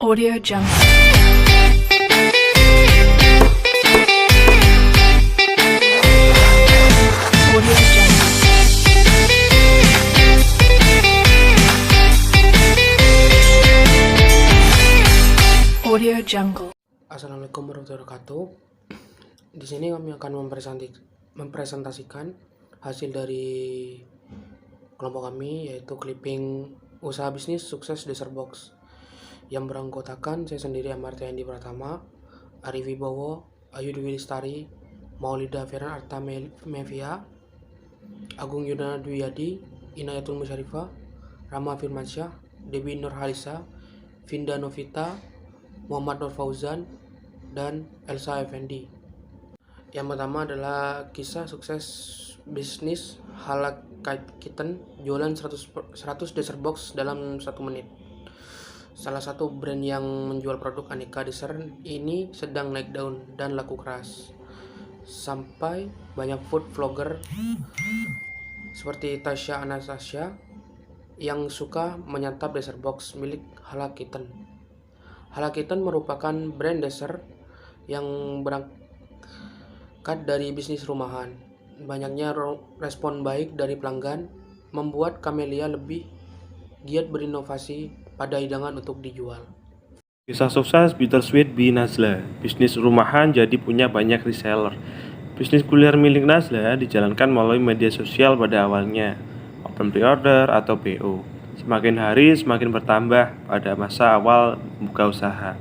Audio Jungle. Audio Jungle. Audio Jungle. Assalamualaikum warahmatullahi wabarakatuh. Di sini kami akan mempresentasikan hasil dari kelompok kami, yaitu clipping usaha bisnis sukses Dessert Box yang beranggotakan saya sendiri, Amartya Andi Pratama, Ari Wibowo, Ayu Dwi Lestari, Maulida Feran Arta Mevia, Agung Yudana Dwiyadi, Inayatul Musyarifah, Rama Firmansyah, Dewi Nurhalisa, Vinda Novita, Muhammad Nur Fauzan, dan Elsa Effendi. Yang pertama adalah kisah sukses bisnis Halak Kitten jualan 100 dessert box dalam 1 menit. Salah satu brand yang menjual produk aneka dessert ini sedang naik daun dan laku keras. Sampai banyak food vlogger seperti Tasya Anastasia yang suka menyantap dessert box milik Halak Kitten. Halak Kitten merupakan brand dessert yang berangkat dari bisnis rumahan. Banyaknya respon baik dari pelanggan membuat Camellia lebih giat berinovasi pada hidangan untuk dijual. Kisah sukses Bittersweet Bee Nazla. Bisnis rumahan jadi punya banyak reseller. Bisnis kuliner milik Nazla dijalankan melalui media sosial pada awalnya, open pre-order atau PO. Semakin hari semakin bertambah pada masa awal membuka usaha.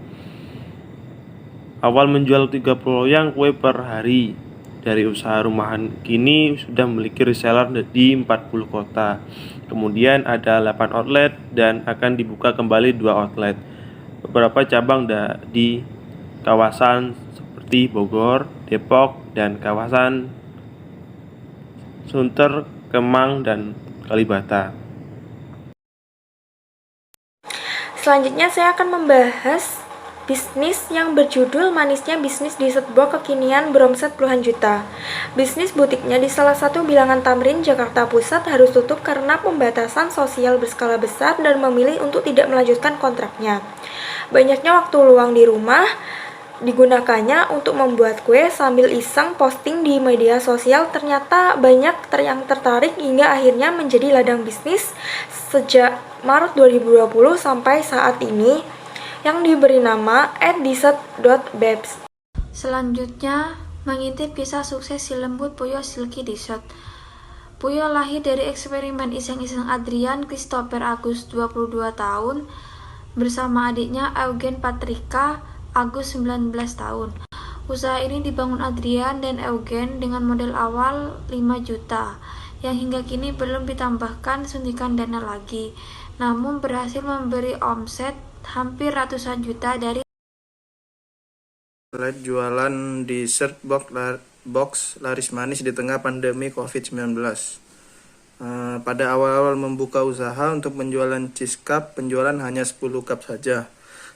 Awal menjual 30 loyang kue per hari. Dari usaha rumahan kini sudah memiliki reseller di 40 kota. Kemudian ada 8 outlet dan akan dibuka kembali 2 outlet. Beberapa cabang di kawasan seperti Bogor, Depok, dan kawasan Sunter, Kemang, dan Kalibata. Selanjutnya saya akan membahas bisnis yang berjudul Manisnya Bisnis Dessert Box Kekinian beromset puluhan juta. Bisnis butiknya di salah satu bilangan Tamrin, Jakarta Pusat harus tutup karena pembatasan sosial berskala besar dan memilih untuk tidak melanjutkan kontraknya. Banyaknya waktu luang di rumah digunakannya untuk membuat kue sambil iseng posting di media sosial. Ternyata banyak yang tertarik hingga akhirnya menjadi ladang bisnis sejak Maret 2020 sampai saat ini, yang diberi nama @dessert.babes. Selanjutnya, mengintip kisah sukses si lembut Puyo Silky Dessert. Puyo lahir dari eksperimen iseng-iseng Adrian Christopher Agus 22 tahun bersama adiknya Eugen Patrika Agus 19 tahun. Usaha ini dibangun Adrian dan Eugen dengan modal awal 5 juta yang hingga kini belum ditambahkan suntikan dana lagi, namun berhasil memberi omset hampir ratusan juta dari jualan dessert box laris manis di tengah pandemi COVID-19. Pada awal-awal membuka usaha untuk penjualan cheese cup, penjualan hanya 10 cup saja.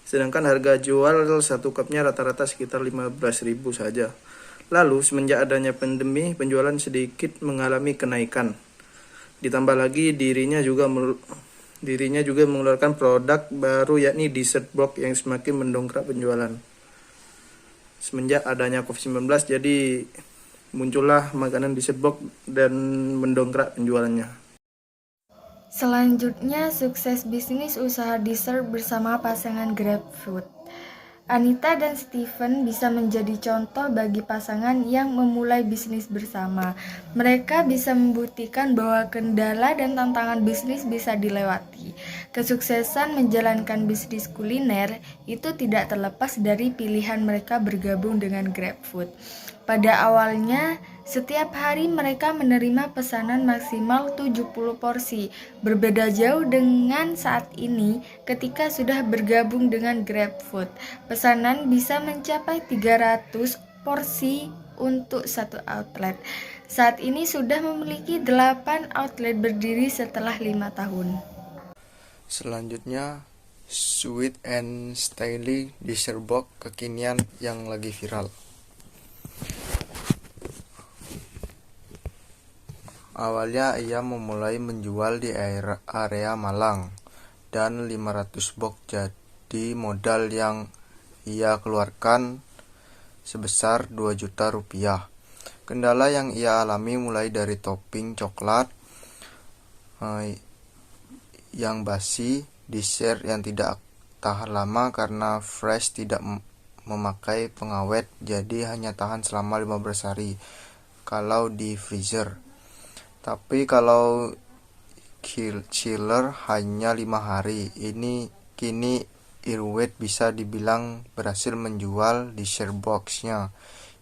Sedangkan harga jual 1 cupnya rata-rata sekitar 15.000 saja. Lalu semenjak adanya pandemi, penjualan sedikit mengalami kenaikan. Ditambah lagi dirinya juga mengeluarkan produk baru, yakni dessert box yang semakin mendongkrak penjualan. Semenjak adanya COVID-19, jadi muncullah makanan dessert box dan mendongkrak penjualannya. Selanjutnya, sukses bisnis usaha dessert bersama pasangan GrabFood. Anita dan Steven bisa menjadi contoh bagi pasangan yang memulai bisnis bersama. Mereka bisa membuktikan bahwa kendala dan tantangan bisnis bisa dilewati. Kesuksesan menjalankan bisnis kuliner itu tidak terlepas dari pilihan mereka bergabung dengan GrabFood. Pada awalnya, setiap hari mereka menerima pesanan maksimal 70 porsi. Berbeda jauh dengan saat ini ketika sudah bergabung dengan GrabFood. Pesanan bisa mencapai 300 porsi untuk satu outlet. Saat ini sudah memiliki 8 outlet berdiri setelah 5 tahun. Selanjutnya, Sweet and Stylish Dessert Box kekinian yang lagi viral. Awalnya ia memulai menjual di area Malang dan 500 box di modal yang ia keluarkan sebesar 2 juta rupiah. Kendala yang ia alami mulai dari topping coklat yang basi, dessert yang tidak tahan lama karena fresh tidak memakai pengawet, jadi hanya tahan selama 15 hari kalau di freezer. Tapi kalau chiller hanya 5 hari. Kini Irwet bisa dibilang berhasil menjual dessert box-nya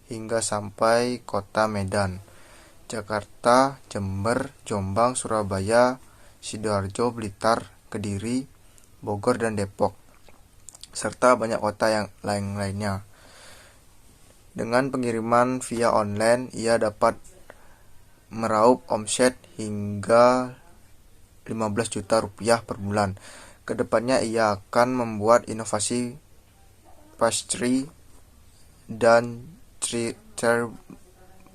hingga sampai kota Medan, Jakarta, Jember, Jombang, Surabaya, Sidoarjo, Blitar, Kediri, Bogor, dan Depok, serta banyak kota yang lainnya. Dengan pengiriman via online, ia dapat meraup omset hingga 15 juta rupiah per bulan. Kedepannya ia akan membuat inovasi pastry dan treat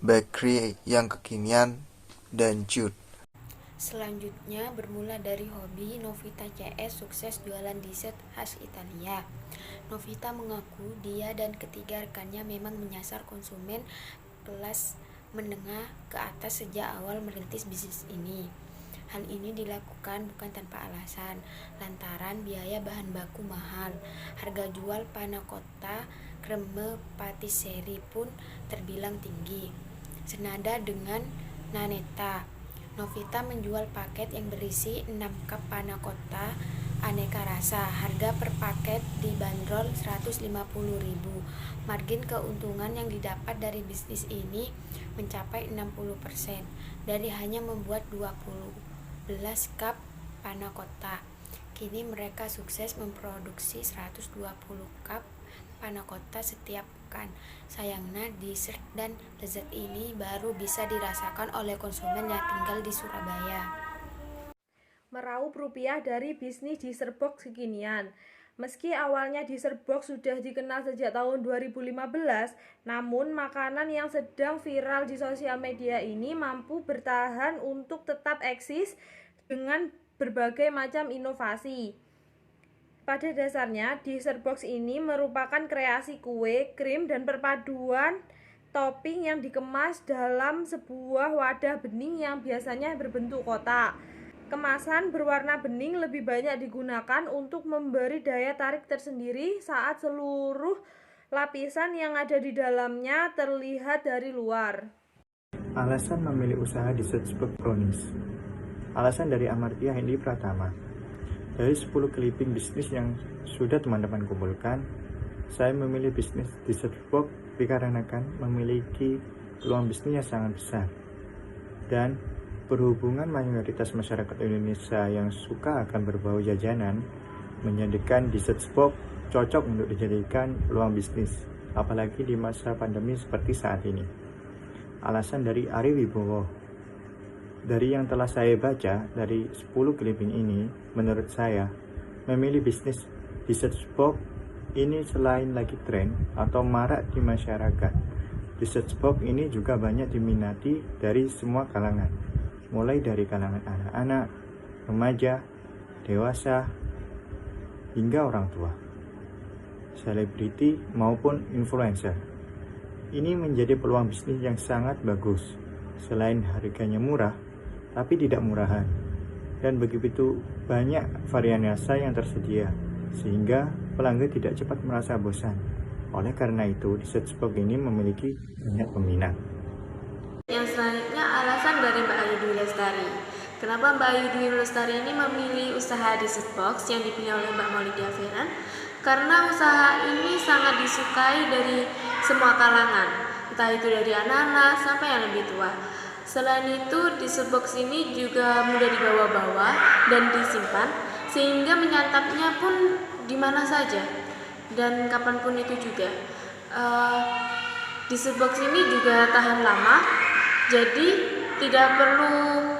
bakery yang kekinian dan cute. Selanjutnya, bermula dari hobi, Novita CS sukses jualan dessert khas Italia. Novita mengaku dia dan ketiga rekannya memang menyasar konsumen kelas menengah ke atas sejak awal merintis bisnis ini. Hal ini dilakukan bukan tanpa alasan, lantaran biaya bahan baku mahal. Harga jual panna cotta kreme patisserie pun terbilang tinggi. Senada dengan Nanetta, Novita menjual paket yang berisi 6 cup panna cotta aneka rasa. Harga per paket dibanderol 150.000. Margin keuntungan yang didapat dari bisnis ini mencapai 60% dari hanya membuat 12 cup panna cotta. Kini mereka sukses memproduksi 120 cup panna cotta setiap pekan. Sayangnya dessert dan lezat ini baru bisa dirasakan oleh konsumen yang tinggal di Surabaya. Meraup rupiah dari bisnis dessert box kekinian. Meski awalnya dessert box sudah dikenal sejak tahun 2015, namun makanan yang sedang viral di sosial media ini mampu bertahan untuk tetap eksis dengan berbagai macam inovasi. Pada dasarnya, dessert box ini merupakan kreasi kue, krim, dan perpaduan topping yang dikemas dalam sebuah wadah bening yang biasanya berbentuk kotak. Kemasan berwarna bening lebih banyak digunakan untuk memberi daya tarik tersendiri saat seluruh lapisan yang ada di dalamnya terlihat dari luar. Alasan memilih usaha dessert box brownies. Alasan dari Amartya Hendy Pratama. Dari 10 clipping bisnis yang sudah teman-teman kumpulkan, saya memilih bisnis dessert box dikarenakan memiliki peluang bisnis yang sangat besar. Dan berhubungan mayoritas masyarakat Indonesia yang suka akan berbau jajanan, menjadikan dessert box cocok untuk dijadikan peluang bisnis, apalagi di masa pandemi seperti saat ini. Alasan dari Ari Wibowo. Dari yang telah saya baca dari 10 clipping ini, menurut saya, memilih bisnis dessert box ini selain lagi tren atau marak di masyarakat, dessert box ini juga banyak diminati dari semua kalangan. Mulai dari kalangan anak-anak, remaja, dewasa, hingga orang tua, selebriti maupun influencer. Ini menjadi peluang bisnis yang sangat bagus. Selain harganya murah, tapi tidak murahan. Dan begitu banyak varian rasa yang tersedia, sehingga pelanggan tidak cepat merasa bosan. Oleh karena itu, dessert box ini memiliki banyak peminat. Yang selanjutnya alasan dari Mbak Ayu Dwi Lestari. Kenapa Mbak Ayu Dwi Lestari ini memilih usaha dessert box yang dipilih oleh Mbak Maulida Feran? Karena usaha ini sangat disukai dari semua kalangan, entah itu dari anak-anak sampai yang lebih tua. Selain itu, dessert box ini juga mudah dibawa-bawa dan disimpan, sehingga menyantapnya pun di mana saja dan kapanpun itu juga. Dessert box ini juga tahan lama, jadi tidak perlu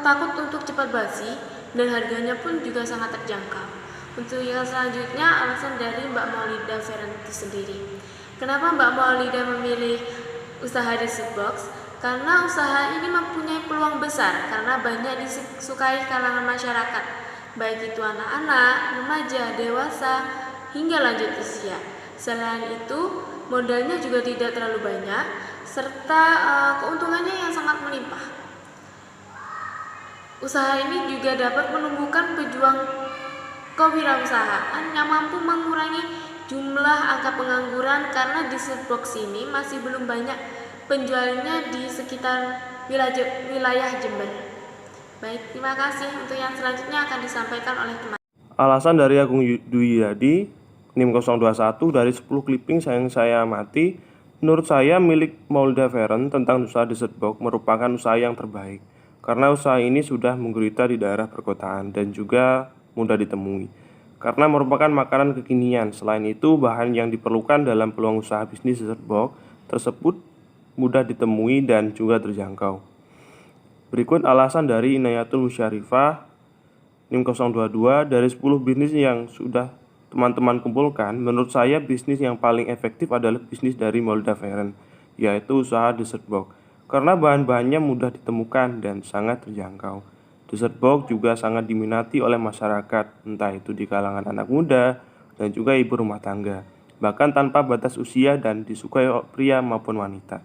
takut untuk cepat basi, dan harganya pun juga sangat terjangkau. Untuk yang selanjutnya, alasan dari Mbak Maulida Feran itu sendiri. Kenapa Mbak Maulida memilih usaha dessert box? Karena usaha ini mempunyai peluang besar, karena banyak disukai kalangan masyarakat, baik itu anak-anak, remaja, dewasa, hingga lanjut usia. Selain itu, modalnya juga tidak terlalu banyak, serta keuntungannya yang sangat melimpah. Usaha ini juga dapat menumbuhkan pejuang kewirausahaan yang mampu mengurangi jumlah angka pengangguran karena dessert box ini masih belum banyak penjualnya di sekitar wilayah Jember. Baik, terima kasih. Untuk yang selanjutnya akan disampaikan oleh teman. Alasan dari Agung Dwi Yadi, NIM 021, dari 10 clipping yang saya amati, menurut saya milik Maulida Feren tentang usaha dessert box merupakan usaha yang terbaik karena usaha ini sudah menggurita di daerah perkotaan dan juga mudah ditemui karena merupakan makanan kekinian. Selain itu, bahan yang diperlukan dalam peluang usaha bisnis dessert box tersebut mudah ditemui dan juga terjangkau. Berikut alasan dari Inayatul Musyarifah, NIM 022, dari 10 bisnis yang sudah teman-teman kumpulkan, menurut saya bisnis yang paling efektif adalah bisnis dari Maulida Feren, yaitu usaha dessert box, karena bahan-bahannya mudah ditemukan dan sangat terjangkau. Dessert box juga sangat diminati oleh masyarakat, entah itu di kalangan anak muda dan juga ibu rumah tangga, bahkan tanpa batas usia dan disukai pria maupun wanita.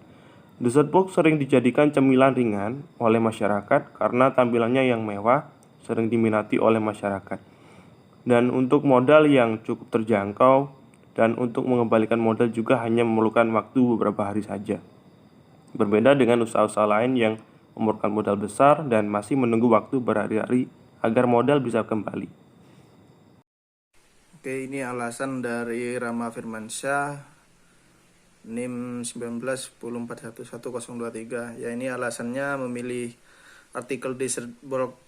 Dessert box sering dijadikan cemilan ringan oleh masyarakat karena tampilannya yang mewah, sering diminati oleh masyarakat. Dan untuk modal yang cukup terjangkau, dan untuk mengembalikan modal juga hanya memerlukan waktu beberapa hari saja. Berbeda dengan usaha-usaha lain yang memerlukan modal besar dan masih menunggu waktu berhari-hari agar modal bisa kembali. Oke, ini alasan dari Rama Firmansyah, NIM 1910411023. Ya, ini alasannya memilih artikel dessert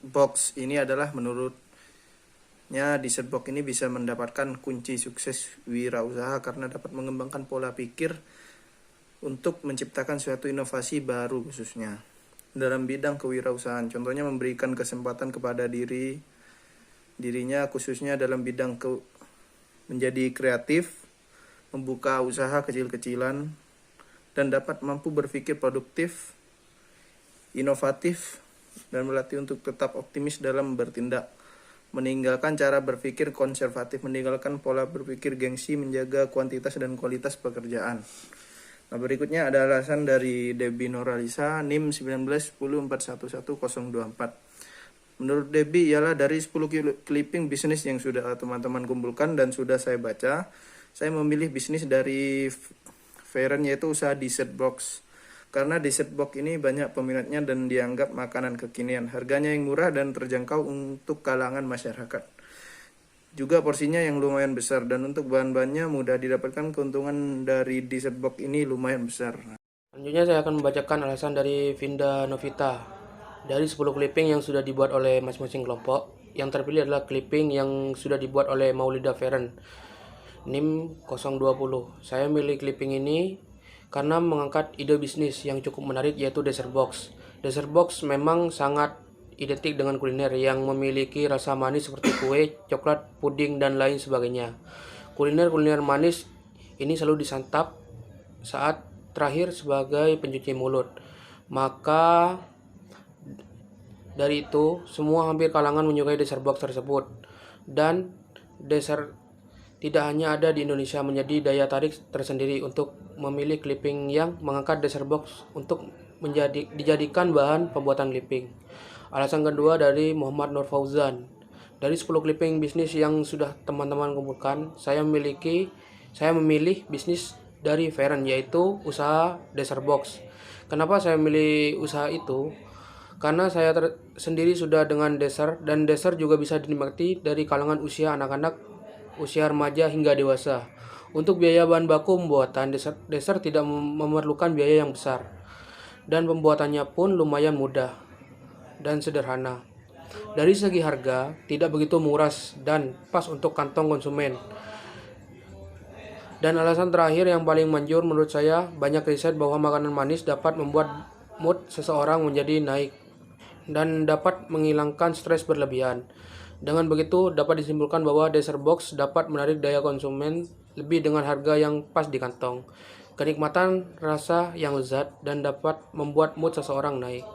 box ini adalah menurutnya dessert box ini bisa mendapatkan kunci sukses wirausaha karena dapat mengembangkan pola pikir untuk menciptakan suatu inovasi baru khususnya dalam bidang kewirausahaan. Contohnya memberikan kesempatan kepada dirinya khususnya dalam bidang menjadi kreatif, membuka usaha kecil-kecilan, dan dapat mampu berpikir produktif, inovatif, dan melatih untuk tetap optimis dalam bertindak. Meninggalkan cara berpikir konservatif, meninggalkan pola berpikir gengsi, menjaga kuantitas dan kualitas pekerjaan. Nah, berikutnya ada alasan dari Debbie Noralisa, NIM 1910411024. Menurut Debbie ialah dari 10 clipping bisnis yang sudah teman-teman kumpulkan dan sudah saya baca, saya memilih bisnis dari Feren, yaitu usaha dessert box. Karena dessert box ini banyak peminatnya dan dianggap makanan kekinian. Harganya yang murah dan terjangkau untuk kalangan masyarakat. Juga porsinya yang lumayan besar dan untuk bahan-bahannya mudah didapatkan. Keuntungan dari dessert box ini lumayan besar. Selanjutnya saya akan membacakan alasan dari Vinda Novita. Dari 10 clipping yang sudah dibuat oleh masing-masing kelompok, yang terpilih adalah clipping yang sudah dibuat oleh Maulida Feren, NIM 020. Saya milih clipping ini karena mengangkat ide bisnis yang cukup menarik, yaitu dessert box. Dessert box memang sangat identik dengan kuliner yang memiliki rasa manis seperti kue, coklat, puding, dan lain sebagainya. Kuliner-kuliner manis ini selalu disantap saat terakhir sebagai pencuci mulut. Maka dari itu, semua hampir kalangan menyukai dessert box tersebut. Dan dessert tidak hanya ada di Indonesia, menjadi daya tarik tersendiri untuk memilih clipping yang mengangkat dessert box untuk dijadikan bahan pembuatan clipping. Alasan kedua dari Muhammad Nur Fauzan. Dari 10 clipping bisnis yang sudah teman-teman kumpulkan, saya memilih bisnis dari Feren, yaitu usaha dessert box. Kenapa saya memilih usaha itu? Karena saya sendiri sudah dengan dessert, dan dessert juga bisa dinikmati dari kalangan usia anak-anak, usia remaja hingga dewasa. Untuk biaya bahan baku pembuatan dessert tidak memerlukan biaya yang besar, dan pembuatannya pun lumayan mudah dan sederhana. Dari segi harga tidak begitu murah dan pas untuk kantong konsumen. Dan alasan terakhir yang paling manjur menurut saya, banyak riset bahwa makanan manis dapat membuat mood seseorang menjadi naik dan dapat menghilangkan stres berlebihan. Dengan begitu, dapat disimpulkan bahwa dessert box dapat menarik daya konsumen lebih dengan harga yang pas di kantong, kenikmatan rasa yang lezat, dan dapat membuat mood seseorang naik.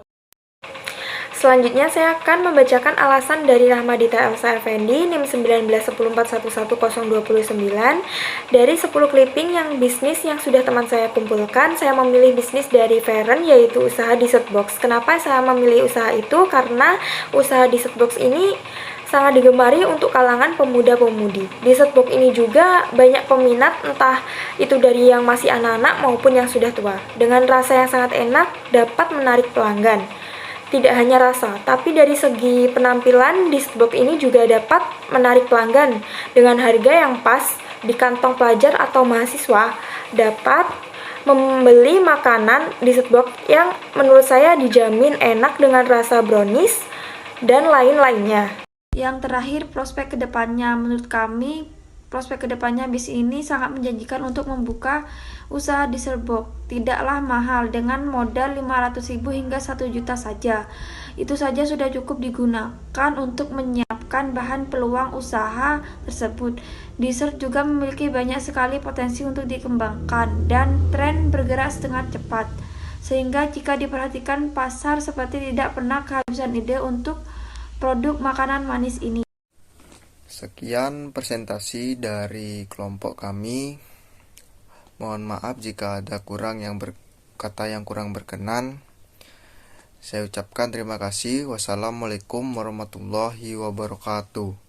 Selanjutnya saya akan membacakan alasan dari Rahmadita Elsa Effendi NIM 191411029. Dari 10 clipping yang bisnis yang sudah teman saya kumpulkan, saya memilih bisnis dari Feren, yaitu usaha dessert box. Kenapa saya memilih usaha itu? Karena usaha dessert box ini sangat digemari untuk kalangan pemuda-pemudi. Dessert box ini juga banyak peminat, entah itu dari yang masih anak-anak maupun yang sudah tua. Dengan rasa yang sangat enak, dapat menarik pelanggan. Tidak hanya rasa, tapi dari segi penampilan, dessert box ini juga dapat menarik pelanggan. Dengan harga yang pas, di kantong pelajar atau mahasiswa, dapat membeli makanan dessert box yang menurut saya dijamin enak dengan rasa brownies dan lain-lainnya. Yang terakhir, prospek kedepannya. Menurut kami, prospek kedepannya bis ini sangat menjanjikan untuk membuka usaha dessert box. Tidaklah mahal, dengan modal 500.000 hingga 1 juta saja. Itu saja sudah cukup digunakan untuk menyiapkan bahan peluang usaha tersebut. Dessert juga memiliki banyak sekali potensi untuk dikembangkan dan tren bergerak setengah cepat. Sehingga jika diperhatikan, pasar seperti tidak pernah kehabisan ide untuk produk makanan manis ini. Sekian presentasi dari kelompok kami. Mohon maaf jika ada kata yang kurang berkenan. Saya ucapkan terima kasih. Wassalamualaikum warahmatullahi wabarakatuh.